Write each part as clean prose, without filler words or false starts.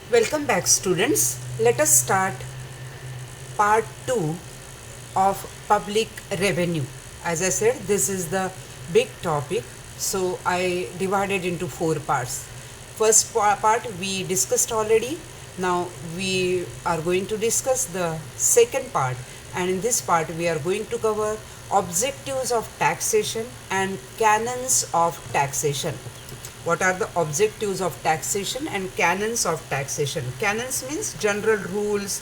Welcome back, students. Let us start part 2 of public revenue. As I said, this is the big topic, so I divided into 4 parts. First part we discussed already. Now we are going to discuss the second part, and in this part we are going to cover objectives of taxation and canons of taxation. What are the objectives of taxation and canons of taxation? Canons means general rules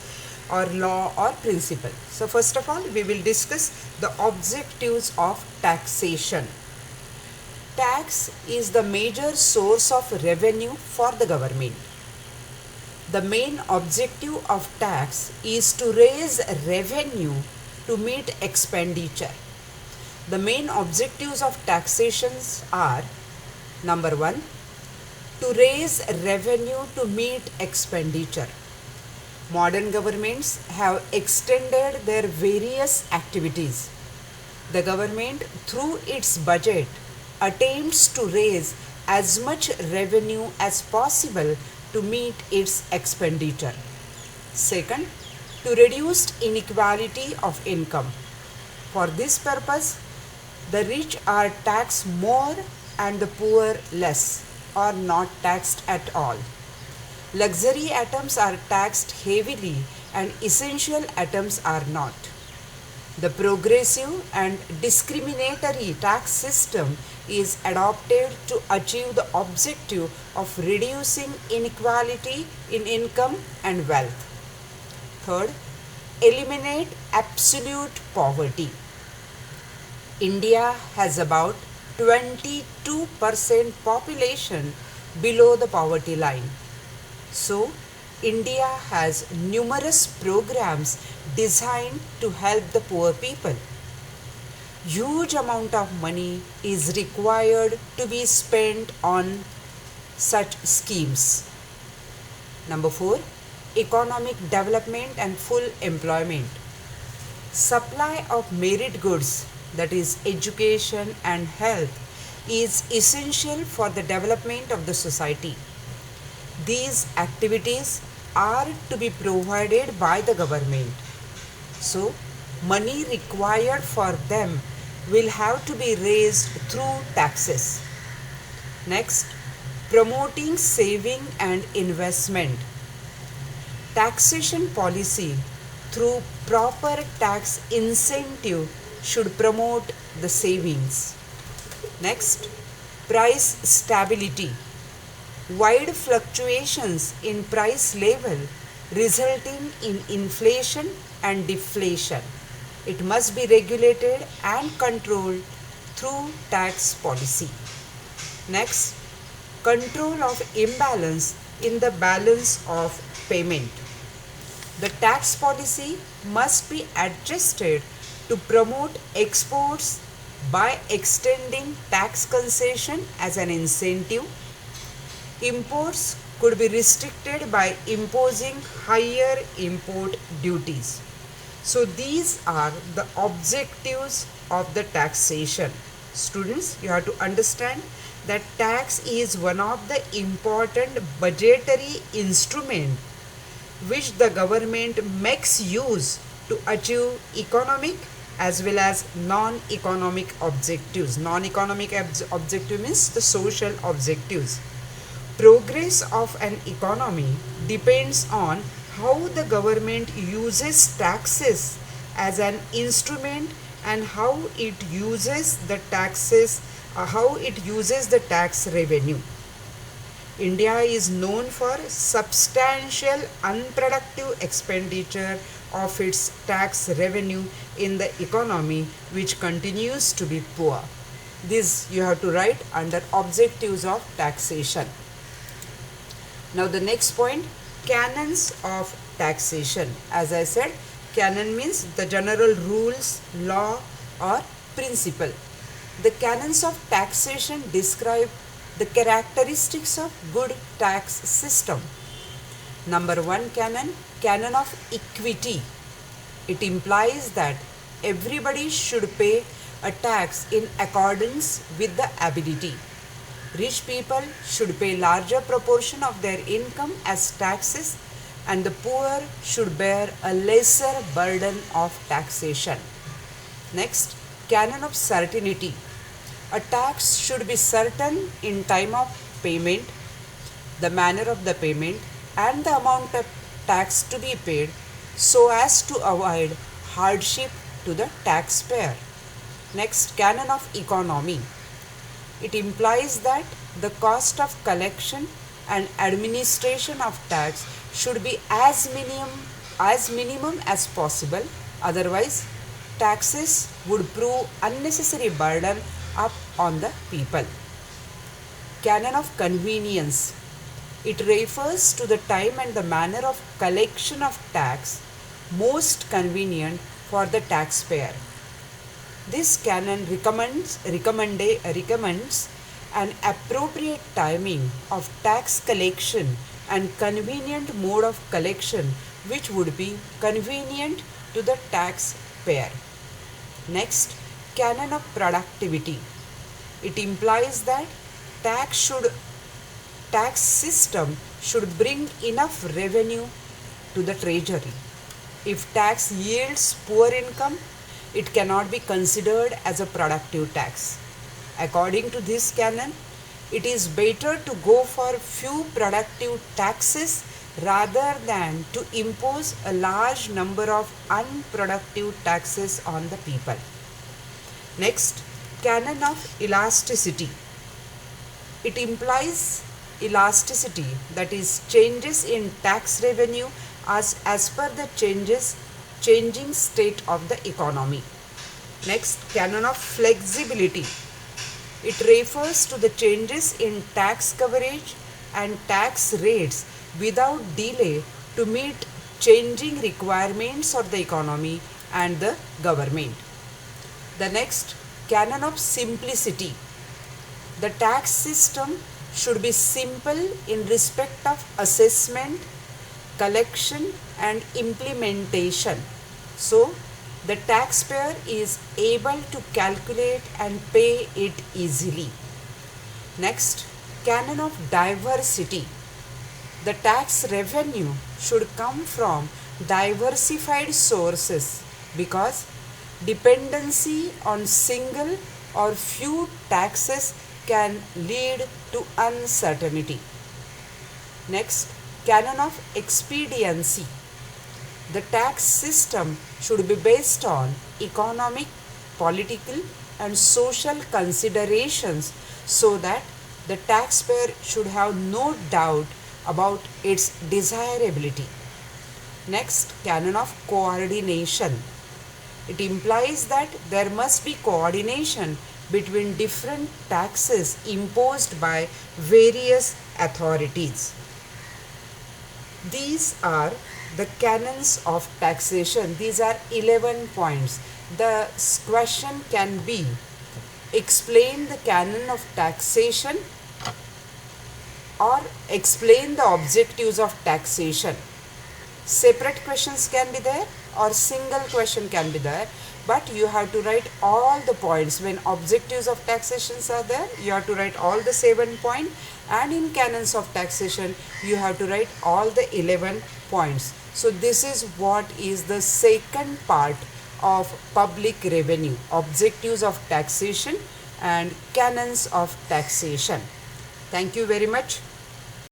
or law or principle. So first of all, we will discuss the objectives of taxation. Tax is the major source of revenue for the government. The main objective of tax is to raise revenue to meet expenditure. The main objectives of taxations are: Number 1, to raise revenue to meet expenditure. Modern governments have extended their various activities. The government, through its budget, attempts to raise as much revenue as possible to meet its expenditure. Second, to reduce inequality of income. For this purpose, the rich are taxed more and the poor less, or not taxed at all. Luxury items are taxed heavily and essential items are not. The progressive and discriminatory tax system is adopted to achieve the objective of reducing inequality in income and wealth. Third, eliminate absolute poverty. India has about 22% population below the poverty line. So, India has numerous programs designed to help the poor people. Huge amount of money is required to be spent on such schemes. Number 4, economic development and full employment. Supply of merit goods, that is education and health, is essential for the development of the society. These activities are to be provided by the government. So, money required for them will have to be raised through taxes. Next, promoting saving and investment. Taxation policy through proper tax incentive should promote the savings. Next, price stability. Wide fluctuations in price level resulting in inflation and deflation. It must be regulated and controlled through tax policy. Next, control of imbalance in the balance of payment. The tax policy must be adjusted to promote exports by extending tax concession as an incentive. Imports could be restricted by imposing higher import duties. So these are the objectives of the taxation. Students, you have to understand that tax is one of the important budgetary instrument which the government makes use to achieve economic as well as non-economic objectives. Non-economic objective means the social objectives. Progress of an economy depends on how the government uses taxes as an instrument and how it uses the tax revenue. India is known for substantial unproductive expenditure of its tax revenue in the economy, which continues to be poor. This you have to write under objectives of taxation. Now the next point, canons of taxation. As I said, canon means the general rules, law or principle. The canons of taxation describe the characteristics of good tax system. Number 1 canon, canon of equity. It implies that everybody should pay a tax in accordance with the ability. Rich people should pay larger proportion of their income as taxes, and the poor should bear a lesser burden of taxation. Next, canon of certainty. A tax should be certain in time of payment, the manner of the payment, and the amount of tax to be paid so as to avoid hardship to the taxpayer. Next, canon of economy. It implies that the cost of collection and administration of tax should be as minimum as possible, otherwise taxes would prove unnecessary burden up on the people. Canon of convenience. It refers to the time and the manner of collection of tax most convenient for the taxpayer. This canon recommends an appropriate timing of tax collection and convenient mode of collection which would be convenient to the taxpayer. Next, canon of productivity. It implies that tax system should bring enough revenue to the treasury. If tax yields poor income, it cannot be considered as a productive tax. According to this canon, it is better to go for few productive taxes rather than to impose a large number of unproductive taxes on the people. Next, canon of elasticity. It implies elasticity, that is changes in tax revenue as per the changing state of the economy. Next, canon of flexibility. It refers to the changes in tax coverage and tax rates without delay to meet changing requirements of the economy and the government. The next, canon of simplicity. The tax system should be simple in respect of assessment, collection and implementation, so the taxpayer is able to calculate and pay it easily. Next, canon of diversity. The tax revenue should come from diversified sources because dependency on single or few taxes can lead to uncertainty. Next, canon of expediency. The tax system should be based on economic, political and social considerations so that the taxpayer should have no doubt about its desirability. Next, canon of coordination. It implies that there must be coordination between different taxes imposed by various authorities. These are the canons of taxation. These are 11 points. The question can be, explain the canon of taxation or explain the objectives of taxation. Separate questions can be there or single question can be there, but you have to write all the points. When objectives of taxations are there, you have to write all the 7 points, and in canons of taxation you have to write all the 11 points. So this is what is the second part of public revenue, objectives of taxation and canons of taxation. Thank you very much.